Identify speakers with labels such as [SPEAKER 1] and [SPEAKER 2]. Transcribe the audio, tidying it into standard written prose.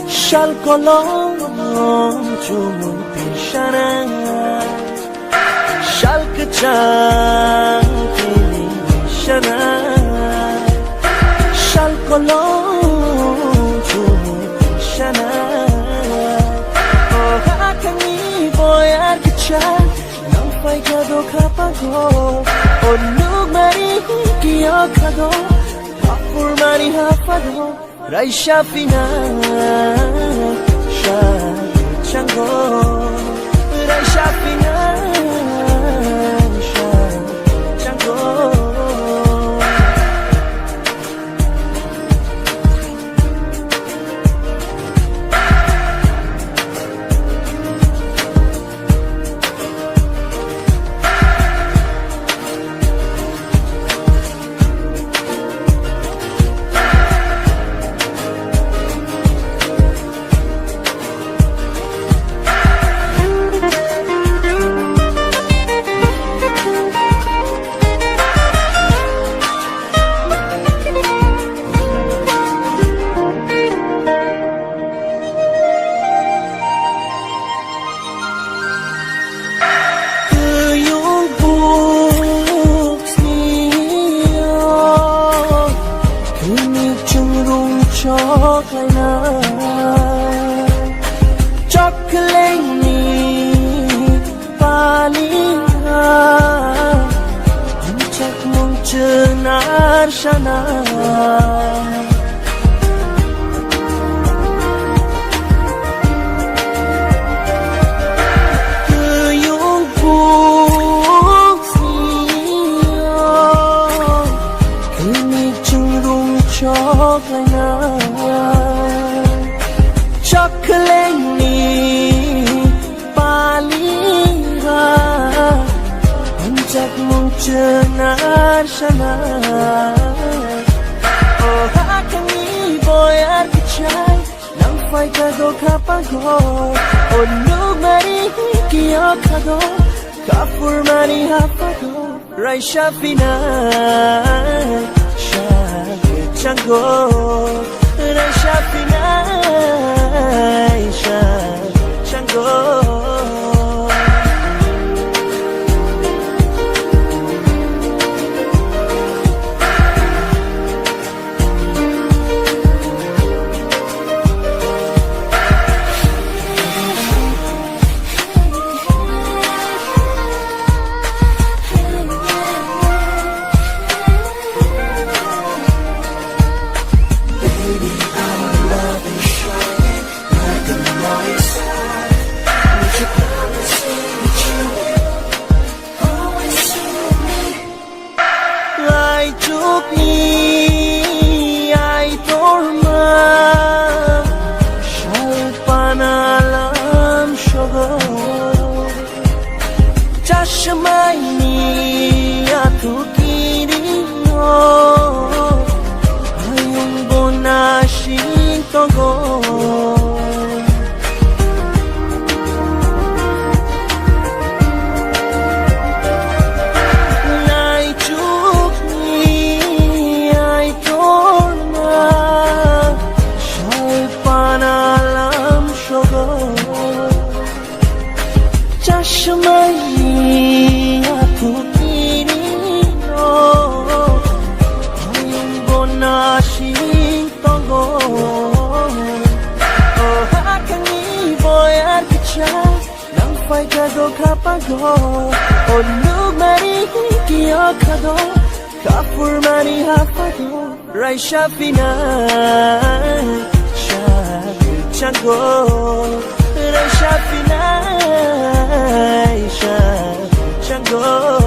[SPEAKER 1] Shal kolong chumul pishana Shal kachang tilishana Shal kolong chumul pishana Oh hakani boyar kachan Nang fai kado kapago Oh nug mari kiyo kado Kapur mari hafado Raisha fina chango Raisha fina chango Chocolate ni paliha Hancak mong cenar shana Kuyung puksiyo Kini cenderung chocolate Chocolate ni paliha Hancak mong cenar shana Oh hakani boyar kachay Nang fai kado kapago Oh nug mari kiyo kado Kapur mari hafado Raisha fina chango Raisha fina chango Ai torma Shal panalam shogo Chashmai ni atu kirino Ayung bonashin togo Chashmai atu kirino Ayung bonashin togo Oh hakani boyar kachay Nang fai kado kapago Oh nug mari kiyo kado Kapur mari hafado Raisha fina chango Raisha fina chango